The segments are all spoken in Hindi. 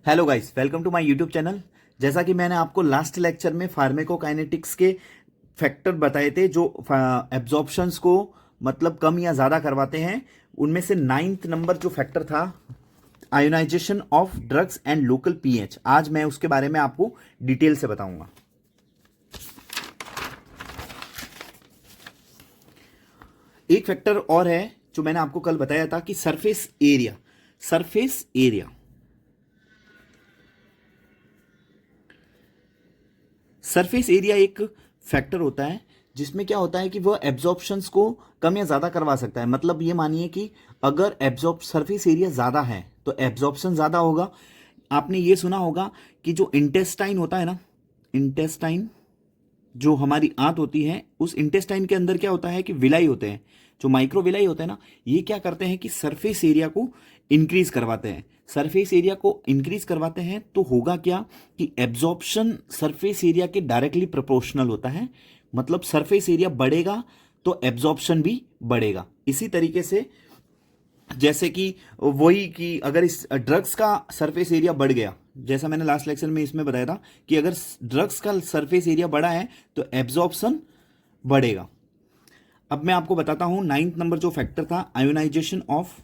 Hello guys, welcome to my YouTube channel. जैसा कि मैंने आपको लास्ट लेक्चर में फार्मेकोकाइनेटिक्स के फैक्टर बताए थे जो एब्जॉर्प्शंस को मतलब कम या ज़्यादा करवाते हैं। उनमें से 9th नंबर जो फैक्टर था ionization of drugs and local pH, आज मैं उसके बारे में आपको डिटेल से बताऊंगा। एक फैक्टर और है जो मैंने आपको कल बताया था कि surface area. Surface area surface area एक फैक्टर होता है जिसमें क्या होता है कि वह एब्जॉर्प्शंस को कम या ज़्यादा करवा सकता है। मतलब ये मानिए कि अगर एब्जॉर्ब सरफेस एरिया ज़्यादा है तो एब्जॉर्प्शन ज़्यादा होगा। आपने ये सुना होगा कि जो इंटेस्टाइन होता है ना, इंटेस्टाइन जो हमारी आंत होती है, उस इंटेस्टाइन के अंदर क्या होता है कि विलाई होते हैं, जो माइक्रो विलाई होते हैं ना, ये क्या करते हैं कि सरफेस एरिया को इंक्रीज करवाते हैं। सरफेस एरिया को इंक्रीज करवाते हैं तो होगा क्या कि एब्जॉर्प्शन सरफेस एरिया के डायरेक्टली प्रोपोर्शनल होता है। मतलब सरफेस एरिया बढ़ेगा तो एब्जॉर्प्शन भी बढ़ेगा। इसी तरीके से जैसे कि वही कि अगर इस ड्रग्स का सरफेस एरिया बढ़ गया, जैसा मैंने लास्ट लेक्चर में इसमें बताया था कि अगर ड्रग्स का सरफेस एरिया बढ़ा है तो एब्जॉर्प्शन बढ़ेगा। अब मैं आपको बताता हूं 9th नंबर जो फैक्टर था ionization of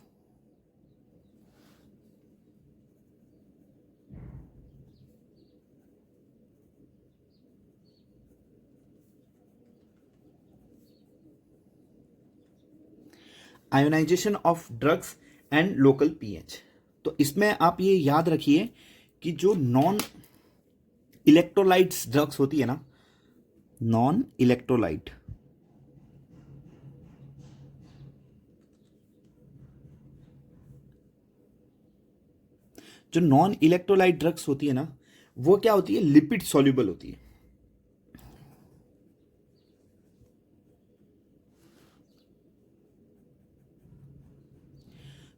drugs and local pH. तो इसमें आप ये याद रखिए कि जो नॉन इलेक्ट्रोलाइट्स ड्रग्स होती है ना, नॉन इलेक्ट्रोलाइट, जो नॉन इलेक्ट्रोलाइट ड्रग्स होती है ना, वो क्या होती है, लिपिड सॉल्युबल होती है।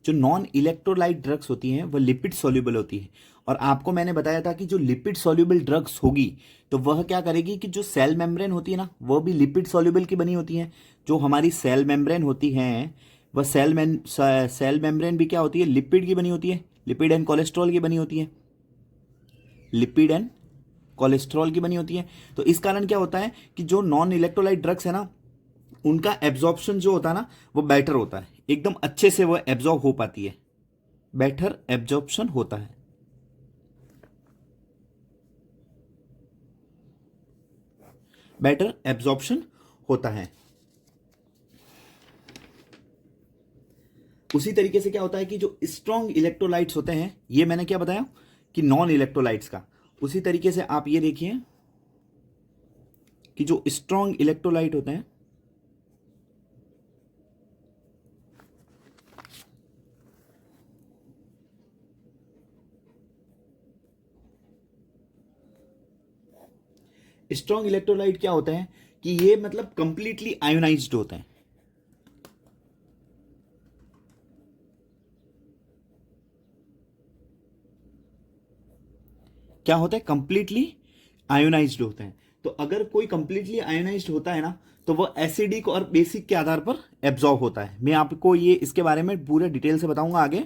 जो नॉन इलेक्ट्रोलाइट ड्रग्स होती हैं वह लिपिड सॉल्युबल होती है। और आपको मैंने बताया था कि जो लिपिड सॉल्युबल ड्रग्स होगी तो वह क्या करेगी कि जो सेल मेम्ब्रेन होती है ना, वह भी लिपिड सॉल्युबल की बनी होती है। जो हमारी सेल मेम्ब्रेन होती है वह सेल मेम्ब्रेन भी क्या होती है, लिपिड की बनी होती है, लिपिड एंड कोलेस्ट्रॉल की बनी होती है, लिपिड एंड कोलेस्ट्रॉल की बनी होती है। तो इस कारण क्या होता है कि जो नॉन इलेक्ट्रोलाइट ड्रग्स है ना, उनका एब्जॉर्प्शन जो होता है ना वो बेटर होता है, एकदम अच्छे से वह एब्जॉर्ब हो पाती है, बेटर एब्जॉर्प्शन होता है। बेटर एब्जॉर्प्शन होता है। उसी तरीके से क्या होता है कि जो स्ट्रॉन्ग इलेक्ट्रोलाइट्स होते हैं, ये मैंने क्या बताया कि नॉन इलेक्ट्रोलाइट्स का, उसी तरीके से आप ये देखिए कि जो स्ट्रॉन्ग इलेक्ट्रोलाइट होते हैं, स्ट्रॉन्ग इलेक्ट्रोलाइट क्या होते हैं कि ये मतलब कंप्लीटली आयोनाइज्ड होते हैं। क्या होता है, कंप्लीटली आयोनाइज्ड होते हैं। तो अगर कोई कंप्लीटली आयोनाइज्ड होता है ना, तो वह एसिडिक और बेसिक के आधार पर एब्जॉर्ब होता है। मैं आपको ये इसके बारे में पूरे डिटेल से बताऊंगा आगे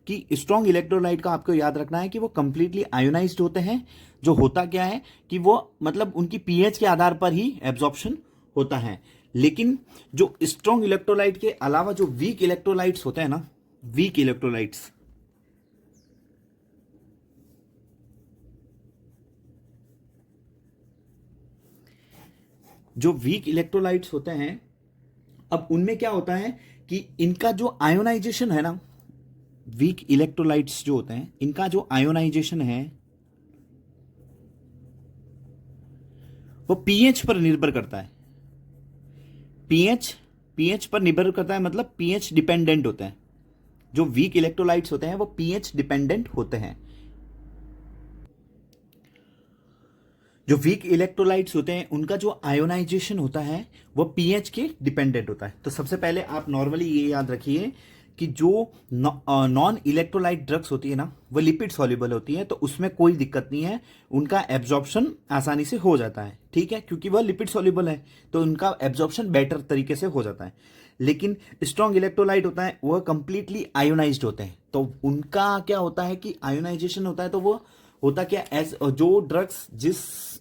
कि स्ट्रॉन्ग इलेक्ट्रोलाइट का आपको याद रखना है कि वो कंप्लीटली आयोनाइज्ड होते हैं। जो होता क्या है कि वो मतलब उनकी पीएच के आधार पर ही एब्जॉर्प्शन होता है। लेकिन जो स्ट्रॉन्ग इलेक्ट्रोलाइट के अलावा जो वीक इलेक्ट्रोलाइट्स होते हैं ना, वीक इलेक्ट्रोलाइट्स, जो वीक इलेक्ट्रोलाइट्स होते हैं, अब उनमें क्या होता है कि इनका जो आयोनाइजेशन है ना, वीक इलेक्ट्रोलाइट्स जो होते हैं इनका जो आयोनाइजेशन है वो पीएच पर निर्भर करता है। पीएच पीएच पर निर्भर करता है, मतलब पीएच डिपेंडेंट होते हैं। जो वीक इलेक्ट्रोलाइट्स होते हैं वो पीएच डिपेंडेंट होते हैं। जो वीक इलेक्ट्रोलाइट्स होते हैं उनका जो आयोनाइजेशन होता है वो पीएच के डिपेंडेंट होता है। तो सबसे पहले आप नॉर्मली ये याद रखिए कि जो नॉन इलेक्ट्रोलाइट ड्रग्स होती है ना, वो लिपिड सॉल्युबल होती है, तो उसमें कोई दिक्कत नहीं है, उनका एब्जॉर्प्शन आसानी से हो जाता है। ठीक है, क्योंकि वह लिपिड सॉल्युबल है तो उनका एब्जॉर्प्शन बेटर तरीके से हो जाता है। लेकिन स्ट्रॉन्ग इलेक्ट्रोलाइट होता है वह कंप्लीटली आयोनाइज्ड होते हैं। तो उनका क्या होता है कि आयोनाइजेशन होता है, तो वो होता क्या, एस जो ड्रग्स, जिस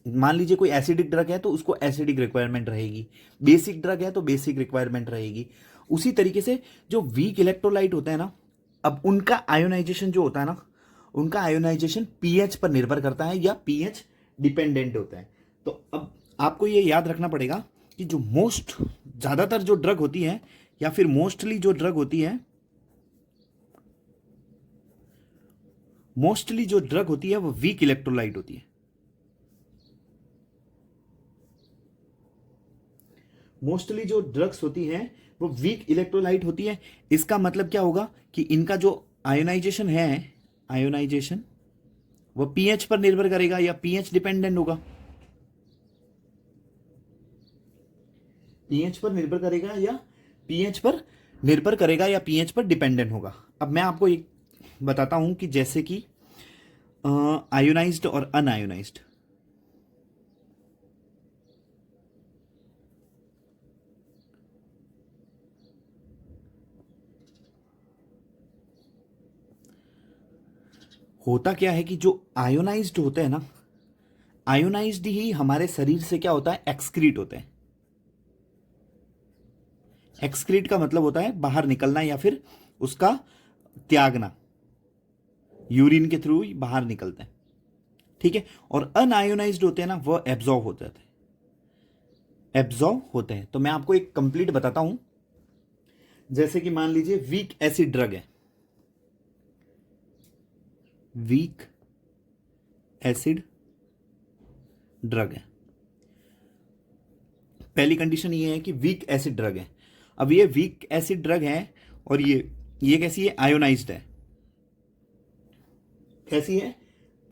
मान लीजिए कोई एसिडिक ड्रग है तो उसको एसिडिक रिक्वायरमेंट रहेगी, बेसिक ड्रग है तो बेसिक रिक्वायरमेंट रहेगी। उसी तरीके से जो वीक इलेक्ट्रोलाइट होता है ना, अब उनका आयोनाइजेशन जो होता है ना, उनका आयोनाइजेशन पीएच पर निर्भर करता है या पीएच डिपेंडेंट होता है। तो अब आपको ये याद रखना पड़ेगा कि जो मोस्ट ज़्यादातर जो ड्रग होती है या फिर मोस्टली जो ड्रग होती है, मोस्टली जो ड्रग होती है वो वीक इलेक्ट्रोलाइट होती है। मोस्टली जो ड्रग्स होती हैं वो वीक इलेक्ट्रोलाइट होती है। इसका मतलब क्या होगा कि इनका जो आयोनाइजेशन है, आयोनाइजेशन वो पीएच पर निर्भर करेगा या पीएच डिपेंडेंट होगा, पीएच पर निर्भर करेगा या पीएच पर निर्भर करेगा या पीएच पर डिपेंडेंट होगा। अब मैं आपको एक बताता हूं कि जैसे कि आयोनाइज्ड और अनआयोनाइज्ड। होता क्या है कि जो आयोनाइज्ड होते हैं ना, आयोनाइज्ड ही हमारे शरीर से क्या होता है, एक्सक्रीट होते हैं। एक्सक्रीट का मतलब होता है बाहर निकलना या फिर उसका त्यागना, यूरिन के थ्रू बाहर निकलते हैं, ठीक है। और अनआयोनाइज्ड होते हैं ना, वो एब्जॉर्ब हो जाते हैं, एब्जॉर्ब होते हैं। तो मैं आपको एक कंप्लीट बताता हूं। जैसे कि मान लीजिए वीक एसिड ड्रग है, वीक एसिड ड्रग है। पहली कंडीशन ये है कि वीक एसिड ड्रग है। अब ये वीक एसिड ड्रग है और ये कैसी है, आयोनाइज्ड है। कैसी है,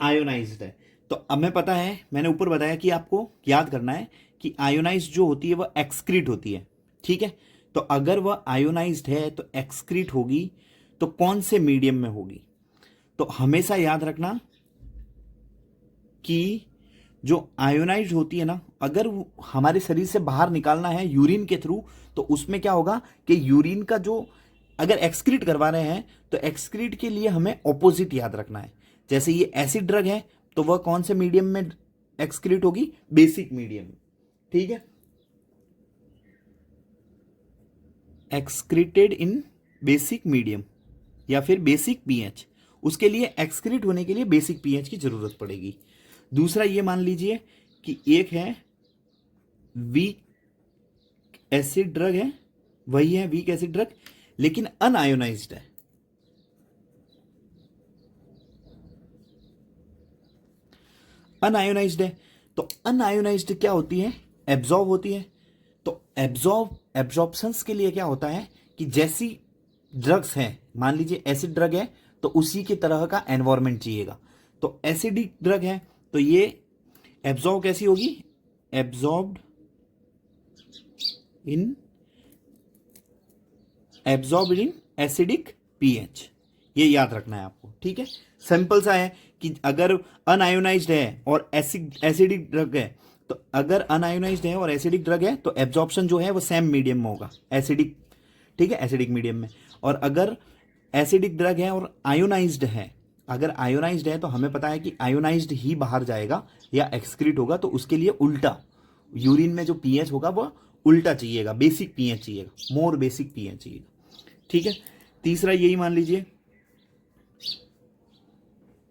आयोनाइज्ड है। तो अब मैं पता है, मैंने ऊपर बताया कि आपको याद करना है कि आयोनाइज्ड जो होती है वह एक्सक्रीट होती है, ठीक है। तो अगर वह आयोनाइज्ड है तो एक्सक्रीट होगी, तो कौन से मीडियम में होगी। तो हमेशा याद रखना कि जो आयोनाइज्ड होती है ना, अगर हमारे शरीर से बाहर निकालना है यूरिन के थ्रू, तो उसमें क्या होगा कि यूरिन का जो, अगर एक्सक्रीट करवा रहे हैं तो एक्सक्रीट के लिए हमें ऑपोजिट याद रखना है। जैसे ये एसिड ड्रग है तो वह कौन से मीडियम में एक्सक्रीट होगी, बेसिक मीडियम, ठीक है। एक्सक्रीटेड इन बेसिक मीडियम या फिर बेसिक पीएच, उसके लिए एक्सक्रीट होने के लिए बेसिक पीएच की जरूरत पड़ेगी। दूसरा ये मान लीजिए कि एक है वीक एसिड ड्रग है, वही है वीक एसिड ड्रग, लेकिन अनआयोनाइज्ड है। अनआयोनाइज्ड है तो अनआयोनाइज्ड क्या होती है, एब्जॉर्ब होती है। तो एब्जॉर्प्शंस के लिए क्या होता है कि जैसी ड्रग्स हैं, मान लीजिए एसिड ड्रग है तो उसी की तरह का एनवायरमेंट चाहिएगा। तो एसिडिक ड्रग है तो ये एब्जॉर्ब कैसी होगी, एब्जॉर्ब्ड इन एसिडिक पीएच, ये याद रखना है आपको, ठीक है। सिंपल सा है कि अगर अनआयोनाइज्ड है और एसिडिक ड्रग है, तो अगर अनआयोनाइज्ड है और एसिडिक ड्रग है तो एब्जॉर्प्शन जो है वो सेम मीडियम में होगा, एसिडिक, ठीक है, एसिडिक मीडियम में। और अगर एसिडिक ड्रग है और आयोनाइज्ड है, अगर आयोनाइज्ड है तो हमें पता है कि आयोनाइज्ड ही बाहर जाएगा या एक्सक्रीट होगा, तो उसके लिए उल्टा यूरिन में जो पीएच होगा वो उल्टा चाहिएगा, बेसिक पीएच चाहिएगा, मोर बेसिक पीएच चाहिएगा, ठीक है। तीसरा यही मान लीजिए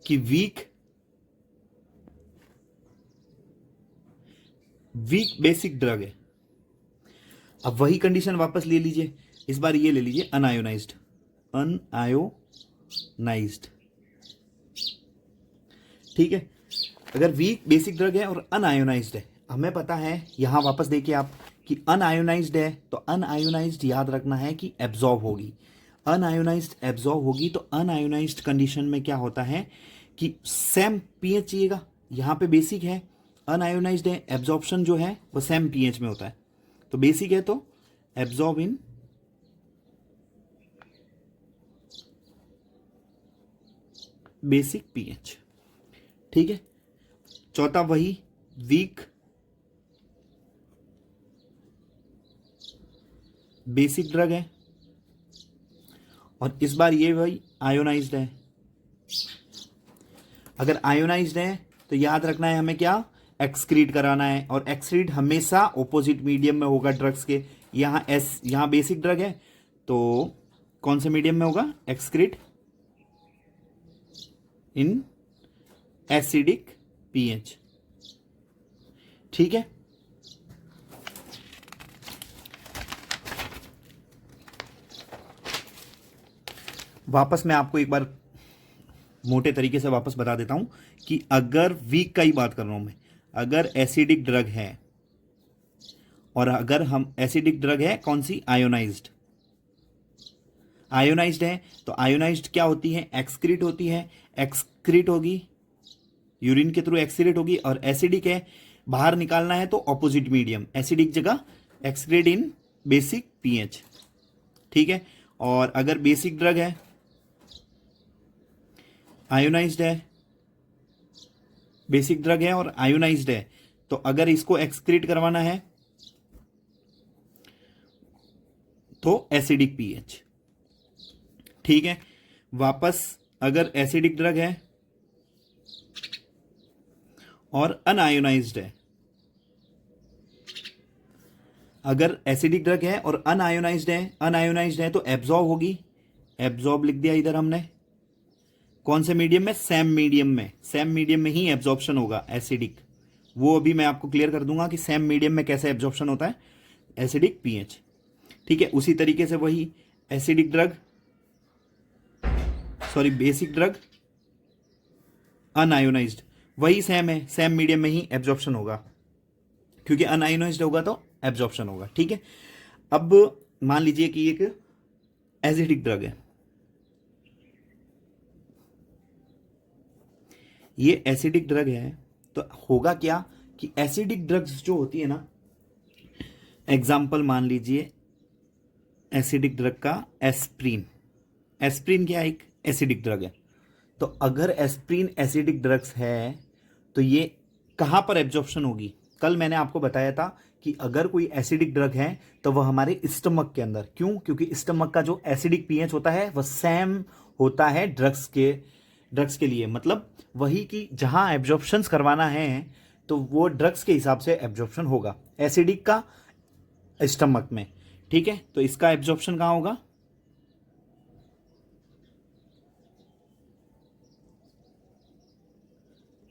कि वीक बेसिक ड्रग है। अब वही कंडीशन वापस ले लीजिए, इस बार ये ले लीजिए अनआयोनाइज्ड, अनआयोनाइज्ड, ठीक है। अगर वीक बेसिक ड्रग है और अनआयोनाइज्ड है, हमें पता है, यहां वापस देखिए आप कि अनआयोनाइज्ड है तो अनआयोनाइज्ड याद रखना है कि एब्जॉर्ब होगी, अनआयोनाइज्ड एब्जॉर्ब होगी। तो अनआयोनाइज्ड कंडीशन में क्या होता है कि सेम पीएच चाहिएगा, यहां पे बेसिक है, अनआयोनाइज्ड है, एब्जॉर्प्शन जो है वो सेम पीएच में होता है। तो बेसिक है तो एब्जॉर्ब इन बेसिक पीएच, ठीक है। चौथा वही बेसिक ड्रग है, और इस बार ये भाई आयोनाइज्ड है। अगर आयोनाइज्ड है तो याद रखना है हमें क्या, एक्सक्रीट कराना है, और एक्सक्रीट हमेशा ऑपोजिट मीडियम में होगा ड्रग्स के। यहाँ बेसिक ड्रग है तो कौन से मीडियम में होगा, एक्सक्रीट इन एसिडिक पीएच। ठीक है, वापस मैं आपको एक बार मोटे तरीके से वापस बता देता हूं कि अगर वीक का ही बात कर रहा हूं मैं, अगर एसिडिक ड्रग है, और अगर हम एसिडिक ड्रग है कौन सी, आयोनाइज्ड, आयोनाइज्ड है, तो आयोनाइज्ड क्या होती है, एक्सक्रीट होती है, एक्सक्रीट होगी यूरिन के थ्रू, एक्सक्रीट होगी। और एसिडिक है, बाहर निकालना है तो ऑपोजिट मीडियम, एसिडिक जगह एक्सक्रीट इन बेसिक पीएच। ठीक है, और अगर बेसिक ड्रग है, आयोनाइज्ड है, बेसिक ड्रग है और आयोनाइज्ड है, तो अगर इसको एक्सक्रीट करवाना है तो एसिडिक पीएच। ठीक है, वापस अगर एसिडिक ड्रग है और अनआयोनाइज्ड है, अगर एसिडिक ड्रग है और अनआयोनाइज्ड है तो एब्जॉर्ब होगी, एब्जॉर्ब लिख दिया इधर हमने, कौन से मीडियम में, सेम मीडियम में, सेम मीडियम में ही एब्जॉर्प्शन होगा एसिडिक। वो अभी मैं आपको क्लियर कर दूंगा कि सेम मीडियम में कैसे एब्जॉर्प्शन होता है एसिडिक पीएच। ठीक है, उसी तरीके से वही acidic drug, sorry basic drug unionised, वही सेम है, सेम मीडियम में ही एब्जॉर्प्शन होगा, क्योंकि अनआयोनाइज्ड होगा तो एब्जॉर्प्शन होगा। ठीक है, अब मान लीजिए कि एक एसिडिक ड्रग है, ये एसिडिक ड्रग है, तो होगा क्या कि एसिडिक ड्रग्स जो होती है ना, एग्जाम्पल मान लीजिए एसिडिक ड्रग का एस्प्रीन, एस्प्रीन क्या एक एसिडिक ड्रग है, तो अगर एस्प्रीन एसिडिक ड्रग्स है तो ये कहां पर एब्जॉर्प्शन होगी, कल मैंने आपको बताया था कि अगर कोई एसिडिक ड्रग है तो वह हमारे स्टमक के अंदर, क्यों, क्योंकि स्टमक का जो एसिडिक पीएच होता है वह सेम होता है ड्रग्स के लिए, मतलब वही कि जहां एब्जॉर्प्शंस करवाना है तो वो ड्रग्स के हिसाब से एब्जॉर्प्शन होगा एसिडिक का स्टमक में। ठीक है, तो इसका एब्जॉर्प्शन कहां होगा,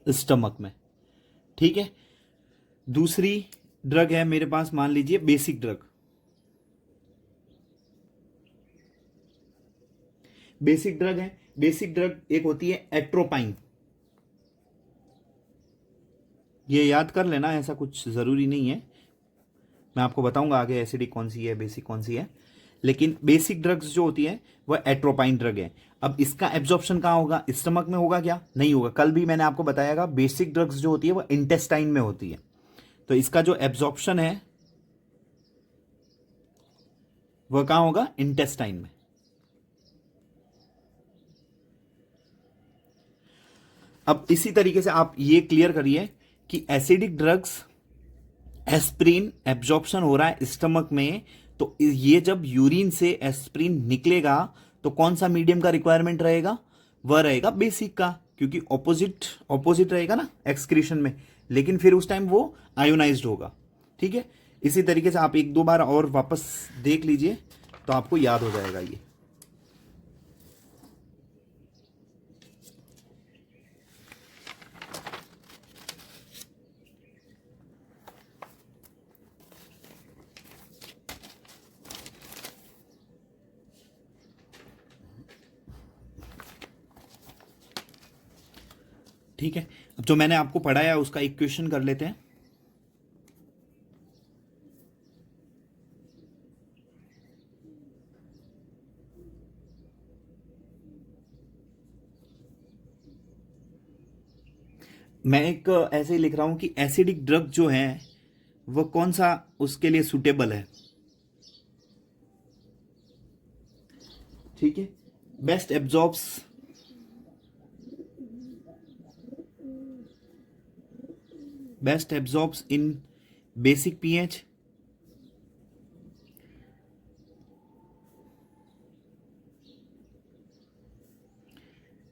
स्टमक में। ठीक है, दूसरी ड्रग है मेरे पास, मान लीजिए बेसिक ड्रग, बेसिक ड्रग है, बेसिक ड्रग एक होती है एट्रोपाइन, ये याद कर लेना, ऐसा कुछ जरूरी नहीं है, मैं आपको बताऊंगा आगे एसिडिक कौन सी है बेसिक कौन सी है, लेकिन बेसिक ड्रग्स जो होती है वह एट्रोपाइन ड्रग है। अब इसका एब्जॉर्प्शन कहां होगा, स्टमक में होगा क्या, नहीं होगा, कल भी मैंने आपको बताया बेसिक ड्रग्स जो होती है वह इंटेस्टाइन में होती है, तो इसका जो एब्जॉर्प्शन है वह कहां होगा, इंटेस्टाइन में। अब इसी तरीके से आप ये क्लियर करिए कि एसिडिक ड्रग्स, एस्प्रिन एब्जॉर्प्शन हो रहा है स्टमक में, तो ये जब यूरिन से एस्प्रिन निकलेगा तो कौन सा मीडियम का रिक्वायरमेंट रहेगा, वह रहेगा बेसिक का, क्योंकि ऑपोजिट ऑपोजिट रहेगा ना एक्सक्रीशन में, लेकिन फिर उस टाइम वो आयोनाइज्ड होगा। ठीक है, इसी तरीके से आप एक दो बार और वापस देख लीजिए तो आपको याद हो जाएगा ये। ठीक है, अब जो मैंने आपको पढ़ाया उसका एक क्वेश्चन कर लेते हैं। मैं एक ऐसे ही लिख रहा हूं कि एसिडिक ड्रग जो है वह कौन सा उसके लिए सुटेबल है। ठीक है, best absorbs, best absorbs in basic pH,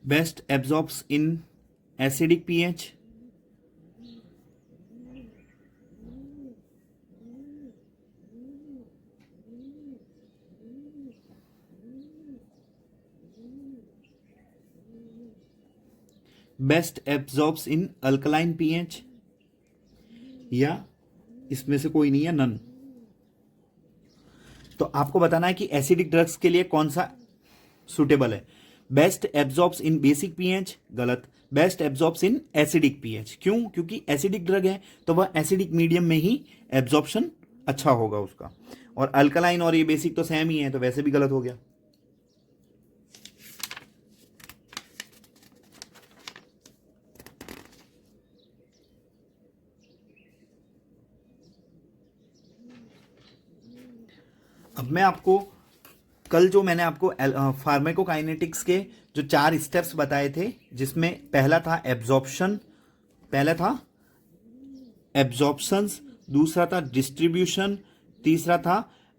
best absorbs in acidic pH, best absorbs in alkaline pH, या इसमें से कोई नहीं है, नन। तो आपको बताना है कि एसिडिक ड्रग्स के लिए कौन सा सुटेबल है। बेस्ट एब्जॉर्ब्स इन बेसिक पीएच, गलत। Best absorbs in acidic pH, क्यों? क्योंकि एसिडिक ड्रग है तो वह एसिडिक मीडियम में ही एब्जॉर्प्शन अच्छा होगा उसका, और अल्कलाइन और ये बेसिक तो सेम ही है, तो वैसे भी गलत हो गया। अब मैं आपको कल जो मैंने आपको फार्माकोकाइनेटिक्स के जो 4 स्टेप्स बताए थे, जिसमें पहला था एब्जॉर्प्शन, पहला था एब्जॉर्प्शंस, दूसरा था डिस्ट्रीब्यूशन, तीसरा था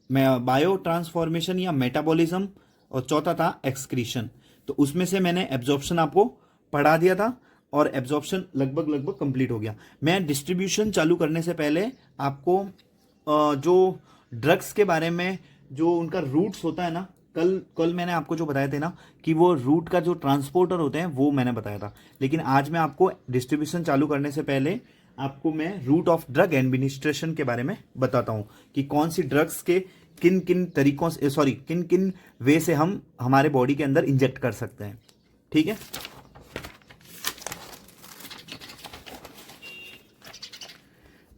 बायो ट्रांसफॉर्मेशन या मेटाबॉलिज्म, और चौथा था एक्सक्रीशन। तो उसमें से मैंने एब्जॉर्प्शन आपको पढ़ा दिया था और एब्जॉर्प्शन लगभग लगभग कंप्लीट हो गया। मैं डिस्ट्रीब्यूशन चालू करने से पहले आपको जो ड्रग्स के बारे में जो उनका रूट्स होता है ना, कल मैंने आपको जो बताए थे ना कि वो रूट का जो ट्रांसपोर्टर होते हैं वो मैंने बताया था, लेकिन आज मैं आपको डिस्ट्रीब्यूशन चालू करने से पहले आपको मैं रूट ऑफ ड्रग एडमिनिस्ट्रेशन के बारे में बताता हूं कि कौन सी ड्रग्स के किन किन तरीकों से, सॉरी, किन किन वे से हम हमारे बॉडी के अंदर इंजेक्ट कर सकते हैं। ठीक है,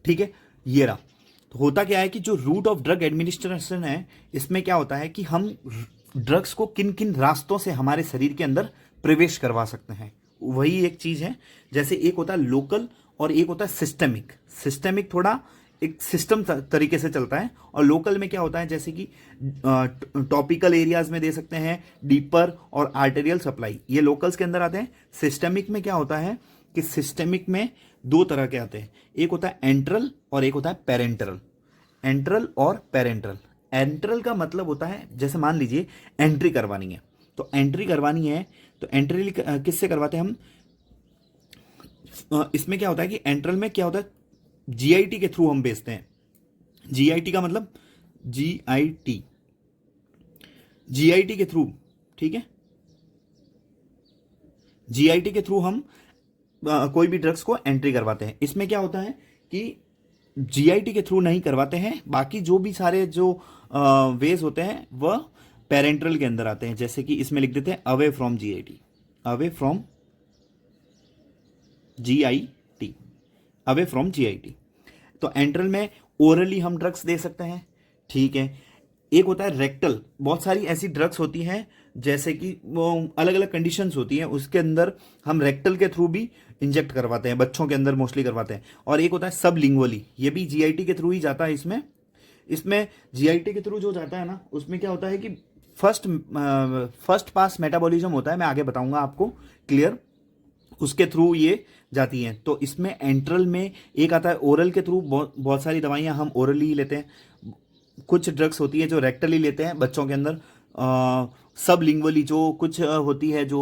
ठीक है, ये रहा। तो होता क्या है कि जो रूट ऑफ ड्रग एडमिनिस्ट्रेशन है, इसमें क्या होता है कि हम ड्रग्स को किन किन रास्तों से हमारे शरीर के अंदर प्रवेश करवा सकते हैं, वही एक चीज है। जैसे एक होता है लोकल और एक होता है सिस्टेमिक। सिस्टेमिक थोड़ा एक सिस्टम तरीके से चलता है, और लोकल में क्या होता है, जैसे कि टॉपिकल एरियाज में दे सकते हैं, डीपर और आर्टेरियल सप्लाई, ये लोकल्स के अंदर आते हैं। सिस्टेमिक में क्या होता है कि सिस्टेमिक में 2 तरह के आते हैं, एक होता है एंट्रल और एक होता है पेरेंटरल। एंट्रल और पेरेंटरल। एंट्रल का मतलब होता है, जैसे मान लीजिए एंट्री करवानी है, तो एंट्री करवानी है तो एंट्री किससे करवाते हैं हम? इसमें क्या होता है कि एंट्रल में क्या होता है, जीआईटी के थ्रू हम भेजते हैं। जीआईटी का मतलब जीआईटी, जीआईटी के थ्रू, ठीक है, जीआईटी के थ्रू हम कोई भी ड्रग्स को एंट्री करवाते हैं। इसमें क्या होता है कि जीआईटी के थ्रू नहीं करवाते हैं, बाकी जो भी सारे जो वेज होते हैं वह पेरेंट्रल के अंदर आते हैं। जैसे कि इसमें लिख देते हैं away from GIT, away from GIT, away from GIT. तो एंट्रल में ओरली हम ड्रग्स दे सकते हैं, ठीक है। एक होता है रेक्टल, बहुत सारी ऐसी ड्रग्स होती हैं जैसे कि वो अलग अलग कंडीशंस होती हैं, उसके अंदर हम रेक्टल के थ्रू भी इंजेक्ट करवाते हैं, बच्चों के अंदर मोस्टली करवाते हैं। और एक होता है सब लिंगुअली, ये भी जीआईटी के थ्रू ही जाता है। इसमें जीआईटी के थ्रू जो जाता है ना, उसमें क्या होता है कि फर्स्ट पास मेटाबॉलिज्म होता है, मैं आगे बताऊंगा आपको क्लियर, उसके थ्रू ये जाती हैं। तो इसमें एंट्रल में एक आता है ओरल के थ्रू, बहुत सारी दवाइयां हम ओरली ही लेते हैं। कुछ ड्रग्स होती है जो रेक्टली लेते हैं बच्चों के अंदर। सब लिंगुअली जो कुछ होती है जो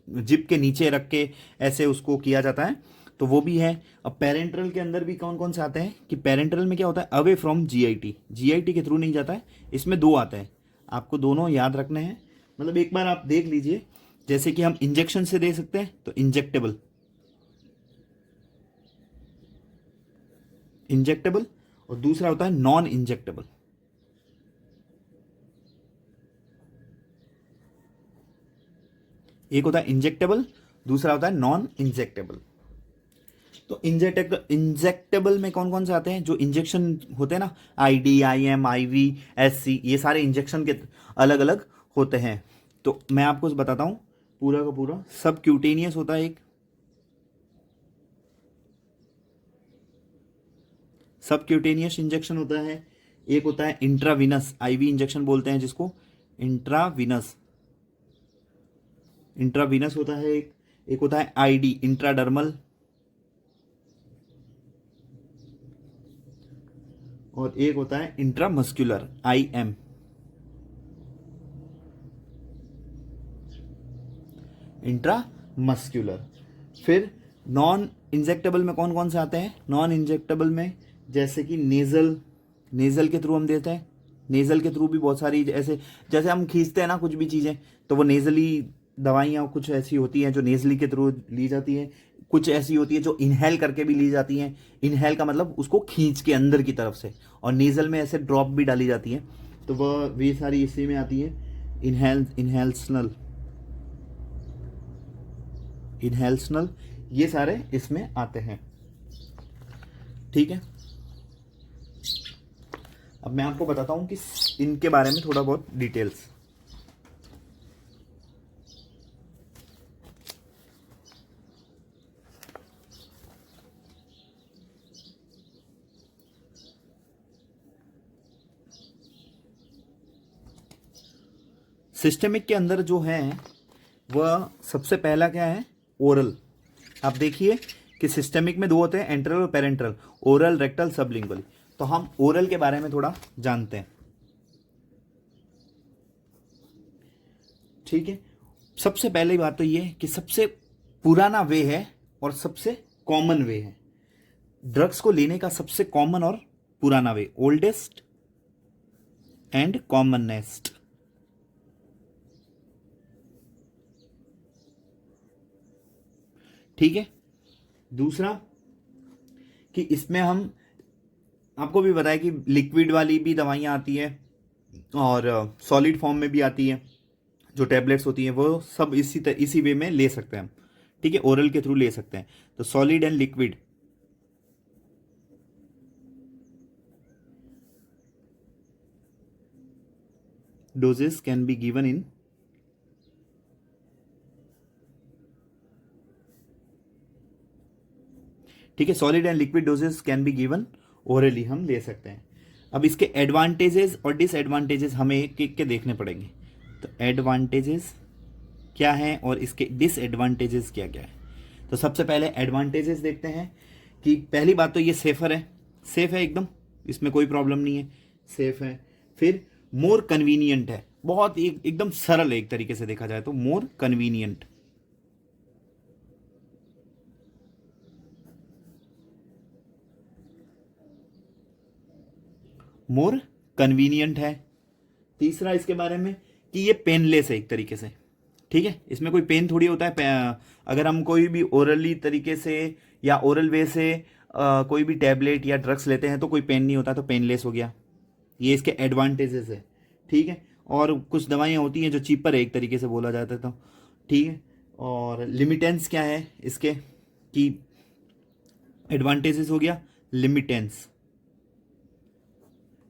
जिप के नीचे रख के ऐसे उसको किया जाता है, तो वो भी है। अब पेरेंट्रल के अंदर भी कौन कौन से आते हैं कि पेरेंट्रल में क्या होता है, अवे फ्रॉम जीआईटी, जीआईटी के थ्रू नहीं जाता है। इसमें 2 आते हैं, आपको दोनों याद रखने हैं, मतलब एक बार आप देख लीजिए। जैसे कि हम इंजेक्शन से दे सकते हैं, तो इंजेक्टेबल, इंजेक्टेबल, और दूसरा होता है नॉन इंजेक्टेबल। एक होता है इंजेक्टेबल, दूसरा होता है नॉन इंजेक्टेबल। तो इंजेक्टेबल में कौन कौन से आते हैं, जो इंजेक्शन होते हैं ना, आईडी, आईएम, आईवी, एससी, ये सारे इंजेक्शन के अलग अलग होते हैं। तो मैं आपको बताता हूं पूरा का पूरा। सब क्यूटेनियस होता है एक, सब क्यूटेनियस इंजेक्शन होता है। एक होता है इंट्राविनस, आईवी इंजेक्शन बोलते हैं जिसको, इंट्राविनस, इंट्राविनस होता है एक होता है आईडी, इंट्राडर्मल, और एक होता है इंट्रामस्कुलर, आईएम। Intra muscular. फिर नॉन इंजेक्टेबल में कौन कौन से आते हैं? नॉन इंजेक्टेबल में जैसे कि नेज़ल के थ्रू हम देते हैं। नेज़ल के थ्रू भी बहुत सारी ऐसे, जैसे हम खींचते हैं ना कुछ भी चीज़ें, तो वो नेज़ली दवाइयाँ कुछ ऐसी होती हैं जो नेज़ली के थ्रू ली जाती हैं, कुछ ऐसी होती है जो इनहेल करके भी ली जाती हैं। इनहेल का मतलब उसको खींच के अंदर की तरफ से, और नेज़ल में ऐसे ड्रॉप भी डाली जाती है, तो वह वे सारी इसी में आती है। इनहेल्सनल ये सारे इसमें आते हैं। ठीक है, अब मैं आपको बताता हूं कि इनके बारे में थोड़ा बहुत डिटेल्स। सिस्टेमिक के अंदर जो है वह सबसे पहला क्या है? ओरल। आप देखिए कि सिस्टेमिक में दो होते हैं, एंट्रल और पेरेंट्रल, ओरल, रेक्टल, सबलिंगुअल। तो हम ओरल के बारे में थोड़ा जानते हैं। ठीक है, सबसे पहली बात तो ये है कि सबसे पुराना वे है और सबसे कॉमन वे है ड्रग्स को लेने का। सबसे कॉमन और पुराना वे, ओल्डेस्ट एंड कॉमनेस्ट। ठीक है, दूसरा कि इसमें हम आपको भी बताया कि लिक्विड वाली भी दवाइयाँ आती है और सॉलिड फॉर्म में भी आती है, जो टैबलेट्स होती हैं वो सब इसी वे में ले सकते हैं हम। ठीक है, ओरल के थ्रू ले सकते हैं। तो solid and liquid dosage can be given in ठीक है, solid and liquid dosage can be given orally, हम ले सकते हैं। अब इसके एडवांटेजेस और डिसएडवांटेजेस हमें एक एक के देखने पड़ेंगे। तो एडवांटेजेस क्या हैं और इसके डिसएडवांटेजेस क्या क्या है? तो सबसे पहले एडवांटेजेस देखते हैं कि पहली बात तो ये सेफर है, सेफ है एकदम, इसमें कोई प्रॉब्लम नहीं है, सेफ है। फिर मोर कन्वीनियंट है, बहुत एकदम सरल है, एक तरीके से देखा जाए तो मोर कन्वीनियंट। मोर कन्वीनियंट है। तीसरा इसके बारे में कि ये पेनलेस है एक तरीके से। ठीक है, इसमें कोई पेन थोड़ी होता है। अगर हम कोई भी ओरली तरीके से या ओरल वे से कोई भी टैबलेट या ड्रग्स लेते हैं तो कोई पेन नहीं होता, तो पेनलेस हो गया। ये इसके एडवांटेजेस है। ठीक है, और कुछ दवाइयाँ होती हैं जो चीपर है एक तरीके से बोला जाता है, तो ठीक है। और लिमिटेंस क्या है इसके कि एडवांटेजेस हो गया लिमिटेंस।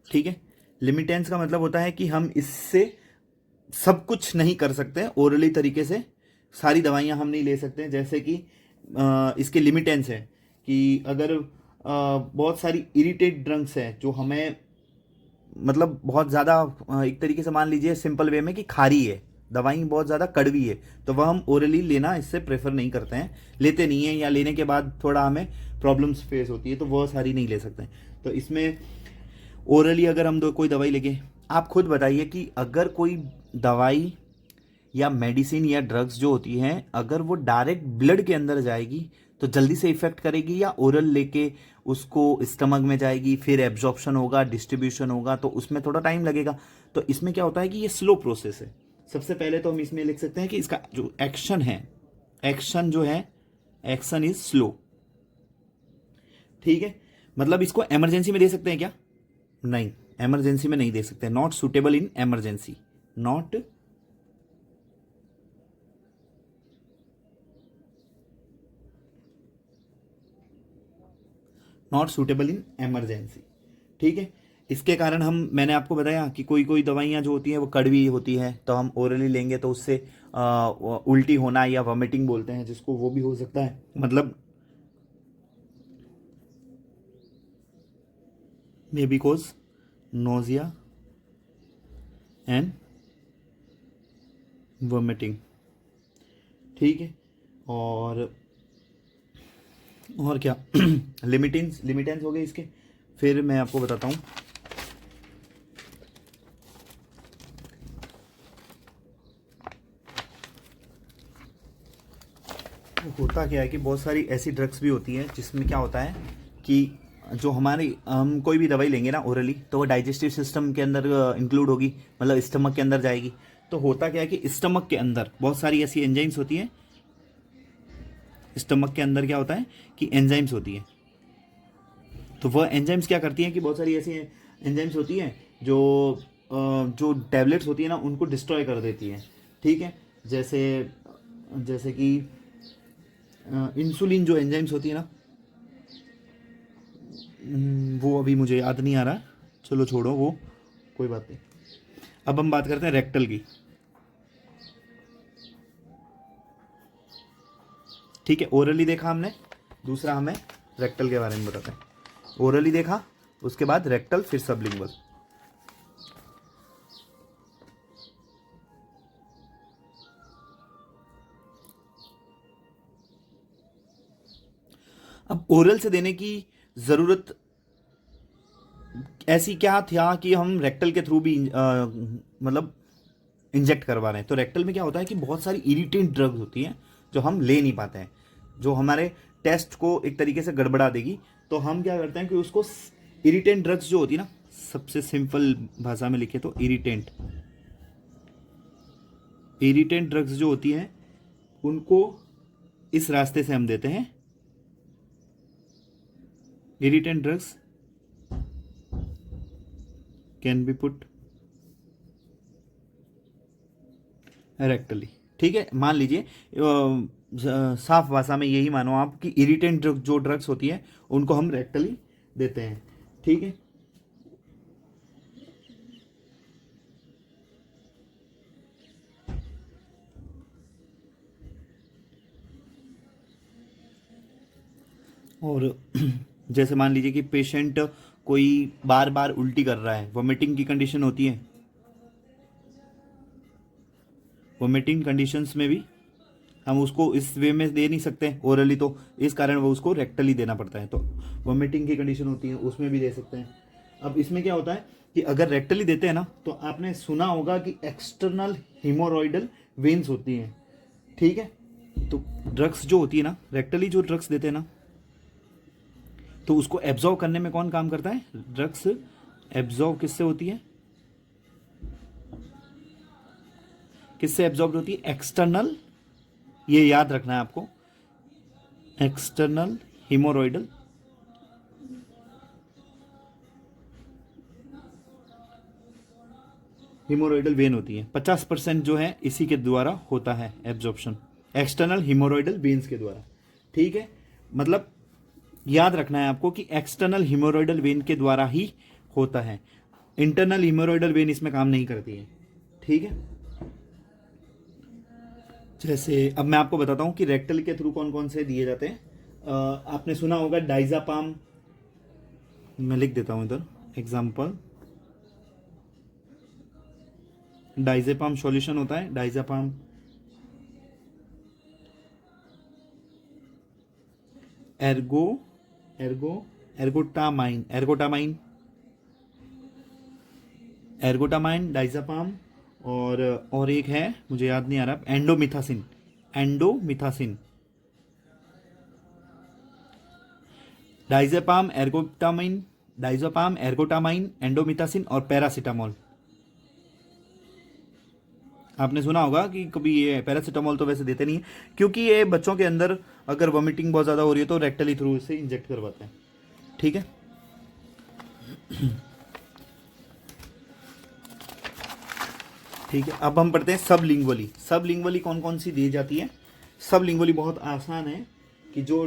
ठीक है, लिमिटेंस का मतलब होता है कि हम इससे सब कुछ नहीं कर सकते, ओरली तरीके से सारी दवाइयां हम नहीं ले सकते। जैसे कि इसके लिमिटेंस है कि अगर बहुत सारी इरिटेट ड्रग्स है जो हमें मतलब बहुत ज़्यादा एक तरीके से मान लीजिए सिंपल वे में कि खारी है, दवाई बहुत ज़्यादा कड़वी है, तो वह हम ओरली लेना इससे प्रेफर नहीं करते हैं, लेते नहीं हैं, या लेने के बाद थोड़ा हमें प्रॉब्लम्स फेस होती है, तो वह सारी नहीं ले सकते। तो इसमें ओरली अगर हम कोई दवाई लेंगे, आप खुद बताइए कि अगर कोई दवाई या मेडिसिन या ड्रग्स जो होती हैं अगर वो डायरेक्ट ब्लड के अंदर जाएगी तो जल्दी से इफेक्ट करेगी, या ओरल लेके उसको स्टमक में जाएगी, फिर एब्जॉर्प्शन होगा, डिस्ट्रीब्यूशन होगा, तो उसमें थोड़ा टाइम लगेगा। तो इसमें क्या होता है कि ये स्लो प्रोसेस है। सबसे पहले तो हम इसमें लिख सकते हैं कि इसका जो एक्शन है, एक्शन जो है, एक्शन इज स्लो। ठीक है, मतलब इसको इमरजेंसी में दे सकते हैं क्या? नहीं, इमरजेंसी में नहीं दे सकते। Not suitable in emergency, not suitable in emergency. ठीक है, इसके कारण मैंने आपको बताया कि कोई कोई दवाइयाँ जो होती हैं वो कड़वी होती हैं, तो हम ओरली लेंगे तो उससे उल्टी होना या वॉमिटिंग बोलते हैं जिसको, वो भी हो सकता है, मतलब may be cause nausea and vomiting. ठीक है, और क्या लिमिटेंस हो गए इसके। फिर मैं आपको बताता हूँ होता क्या है कि बहुत सारी ऐसी ड्रग्स भी होती हैं जिसमें क्या होता है कि जो हमारी हम कोई भी दवाई लेंगे ना ओरली, तो वो डाइजेस्टिव सिस्टम के अंदर इंक्लूड होगी, मतलब स्टमक के अंदर जाएगी। तो होता क्या है कि स्टमक के अंदर बहुत सारी ऐसी एंजाइम्स होती हैं, स्टमक के अंदर क्या होता है कि एंजाइम्स होती हैं। तो वह एंजाइम्स क्या करती हैं कि बहुत सारी ऐसी एंजाइम्स होती हैं जो टैबलेट्स होती है ना उनको डिस्ट्रॉय कर देती हैं। ठीक है, जैसे जैसे कि इंसुलिन जो एंजाइम्स होती है ना, वो अभी मुझे याद नहीं आ रहा, चलो छोड़ो वो, कोई बात नहीं। अब हम बात करते हैं रेक्टल की। ठीक है, ओरली देखा हमने, दूसरा हमें रेक्टल के बारे में बताते हैं। ओरली देखा, उसके बाद रेक्टल, फिर सबलिंगुअल। अब ओरल से देने की ज़रूरत ऐसी क्या था कि हम रेक्टल के थ्रू भी मतलब इंजेक्ट करवा रहे हैं। तो रेक्टल में क्या होता है कि बहुत सारी इरिटेंट ड्रग्स होती हैं जो हम ले नहीं पाते हैं, जो हमारे टेस्ट को एक तरीके से गड़बड़ा देगी। तो हम क्या करते हैं कि उसको इरिटेंट ड्रग्स जो होती है ना, सबसे सिंपल भाषा में लिखे तो इरिटेंट ड्रग्स जो होती हैं उनको इस रास्ते से हम देते हैं। Irritant drugs can be put रेक्टली। ठीक है, मान लीजिए साफ भाषा में यही मानो आप कि इरिटेंट जो ड्रग्स होती है उनको हम रेक्टली देते हैं। ठीक है, और जैसे मान लीजिए कि पेशेंट कोई बार बार उल्टी कर रहा है, वोमिटिंग की कंडीशन होती है, वोमिटिंग कंडीशंस में भी हम उसको इस वे में दे नहीं सकते ओरली, तो इस कारण वो उसको रेक्टली देना पड़ता है। तो वोमिटिंग की कंडीशन होती है उसमें भी दे सकते हैं। अब इसमें क्या होता है कि अगर रेक्टली देते हैं ना, तो आपने सुना होगा कि एक्सटर्नल हिमोरॉइडल वेन्स होती हैं। ठीक है, तो ड्रग्स जो होती है ना, रेक्टली जो ड्रग्स देते हैं ना, तो उसको एब्जॉर्व करने में कौन काम करता है? ड्रग्स एब्जॉर्व किससे होती है? किससे एब्जॉर्ब होती है? एक्सटर्नल, ये याद रखना है आपको, एक्सटर्नल हिमोरॉइडल वेन होती है। 50% जो है इसी के द्वारा होता है एब्जॉर्प्शन, एक्सटर्नल हिमोरॉइडल वेन्स के द्वारा। ठीक है, मतलब याद रखना है आपको कि एक्सटर्नल हिमोरॉइडल वेन के द्वारा ही होता है, इंटरनल हिमोरॉइडल वेन इसमें काम नहीं करती है। ठीक है, जैसे अब मैं आपको बताता हूं कि रेक्टल के थ्रू कौन कौन से दिए जाते हैं। आपने सुना होगा डाइजापाम, मैं लिख देता हूं इधर एग्जाम्पल। डाइजापाम सॉल्यूशन होता है, डाइजापाम, एर्गोटामाइन, डाइजापाम, और एक है मुझे याद नहीं आ रहा, एंडोमिथासिन, डाइजापाम, एर्गोटामाइन, एंडोमिथासिन और पैरासीटामोल। आपने सुना होगा कि कभी ये पैरासीटामोल तो वैसे देते नहीं है, क्योंकि ये बच्चों के अंदर अगर वॉमिटिंग बहुत ज़्यादा हो रही है तो रेक्टली थ्रू से इंजेक्ट करवाते हैं। ठीक है, ठीक है, अब हम पढ़ते हैं सबलिंगुअली। सबलिंगुअली कौन कौन सी दी जाती है? सबलिंगुअली बहुत आसान है कि जो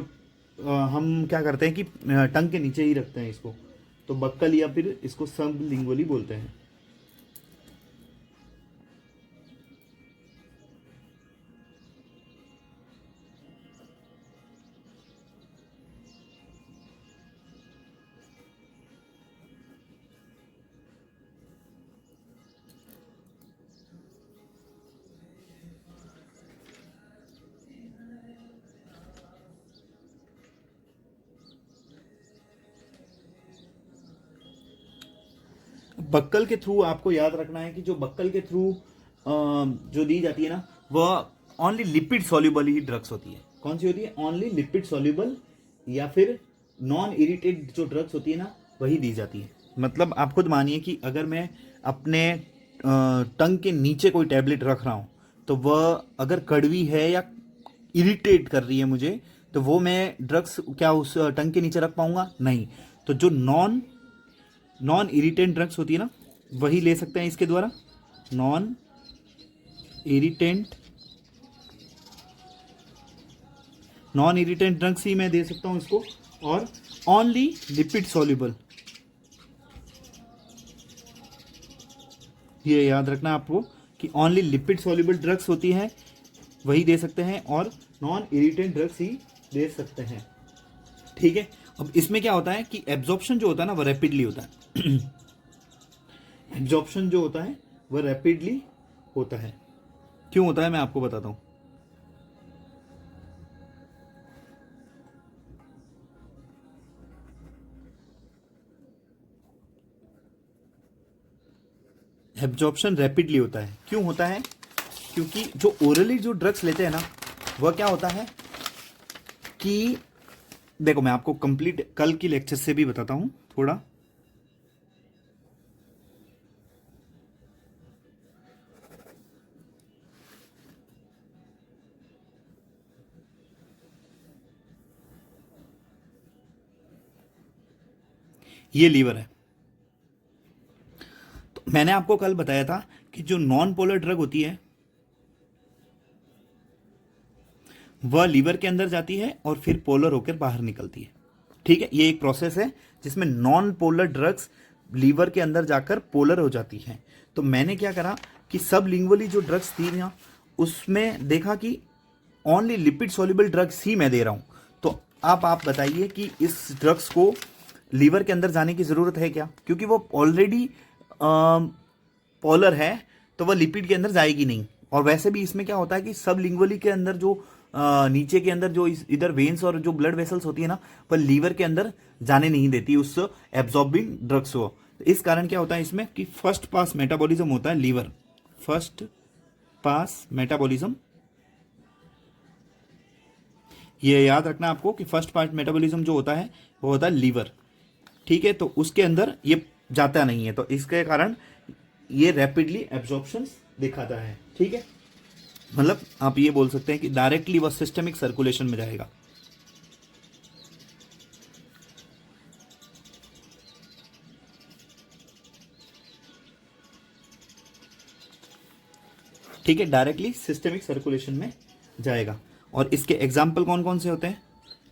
हम क्या करते हैं कि टंग के नीचे ही रखते हैं इसको, तो बक्कल या फिर इसको सबलिंगुअली बोलते हैं। बक्कल के थ्रू आपको याद रखना है कि जो बक्कल के थ्रू जो दी जाती है ना, वह ओनली लिपिड सॉल्युबल ही ड्रग्स होती है। कौन सी होती है, ओनली लिपिड सॉल्युबल या फिर नॉन इरिटेट जो ड्रग्स होती है ना वही दी जाती है। मतलब आप खुद मानिए कि अगर मैं अपने टंग के नीचे कोई टैबलेट रख रहा हूँ तो वह अगर कड़वी है या इरिटेट कर रही है मुझे, तो वो मैं ड्रग्स क्या उस टंग के नीचे रख पाऊंगा, नहीं। तो जो नॉन इरिटेंट ड्रग्स होती है ना वही ले सकते हैं इसके द्वारा, नॉन इरिटेंट ड्रग्स ही मैं दे सकता हूं इसको, और ओनली लिपिड सॉल्युबल, ये याद रखना आपको कि ओनली लिपिड सॉल्युबल ड्रग्स होती है वही दे सकते हैं, और नॉन इरिटेंट ड्रग्स ही दे सकते हैं। ठीक है, अब इसमें क्या होता है कि एब्जॉर्प्शन जो होता है ना वो रैपिडली होता है एब्जॉर्प्शन जो होता है वह रैपिडली होता है। क्यों होता है मैं आपको बताता हूं। एब्जॉर्प्शन रैपिडली होता है, क्यों होता है, क्योंकि जो ओरली जो ड्रग्स लेते हैं ना वह क्या होता है कि देखो मैं आपको कंप्लीट कल की लेक्चर से भी बताता हूं थोड़ा। ये लीवर है। तो मैंने आपको कल बताया था कि जो नॉन पोलर ड्रग होती है वह लीवर के अंदर जाती है और फिर पोलर होकर बाहर निकलती है। ठीक है, ये एक प्रोसेस है जिसमें नॉन पोलर ड्रग्स लीवर के अंदर जाकर पोलर हो जाती हैं। तो मैंने क्या करा कि सब लिंगुअली जो ड्रग्स थी ना उसमें देखा कि ओनली लिपिड सॉल्युबल ड्रग्स ही मैं दे रहा हूं। तो आप बताइए कि इस ड्रग्स को लीवर के अंदर जाने की जरूरत है क्या, क्योंकि वो ऑलरेडी पोलर है तो वह लिपिड के अंदर जाएगी नहीं। और वैसे भी इसमें क्या होता है कि सब लिंगुअली के अंदर जो नीचे के अंदर जो इधर वेन्स और जो ब्लड वेसल्स होती है ना पर लीवर के अंदर जाने नहीं देती उस एब्जॉर्बिंग ड्रग्स को। तो इस कारण क्या होता है इसमें कि फर्स्ट पास मेटाबॉलिज्म होता है लीवर, फर्स्ट पास मेटाबॉलिज्म, ये याद रखना आपको कि फर्स्ट पार्ट मेटाबॉलिज्म जो होता है वो होता है लीवर। ठीक है, तो उसके अंदर ये जाता नहीं है, तो इसके कारण ये रैपिडली एब्जॉर्प्शन दिखाता है। ठीक है, मतलब आप ये बोल सकते हैं कि डायरेक्टली वह सिस्टमिक सर्कुलेशन में जाएगा। ठीक है, डायरेक्टली सिस्टमिक सर्कुलेशन में जाएगा। और इसके एग्जाम्पल कौन कौन से होते हैं,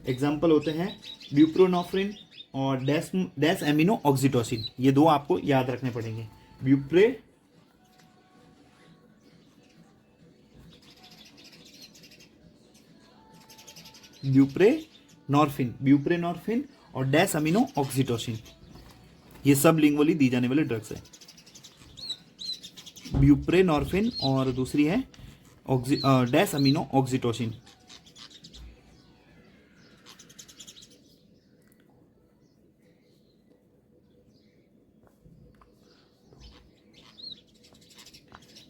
एग्जाम्पल होते हैं ब्यूप्रोनोफ्रिन और डैस एमिनो ऑक्सीटोसिन, ये दो आपको याद रखने पड़ेंगे। ब्यूप्रेनॉर्फिन और डैस अमीनो ऑक्सीटोसिन, ये सब लिंगुअली दी जाने वाले ड्रग्स है। ब्यूप्रेनॉर्फिन और दूसरी है dash amino oxytocin.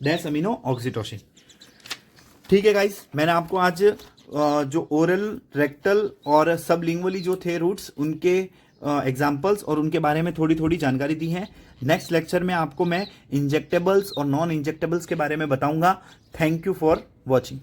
Dash amino oxytocin. ठीक है गाइस, मैंने आपको आज जो ओरल, रेक्टल और सब लिंगुअली जो थे रूट्स उनके एग्जाम्पल्स और उनके बारे में थोड़ी थोड़ी जानकारी दी है। नेक्स्ट लेक्चर में आपको मैं इंजेक्टेबल्स और नॉन इंजेक्टेबल्स के बारे में बताऊंगा। Thank you for watching.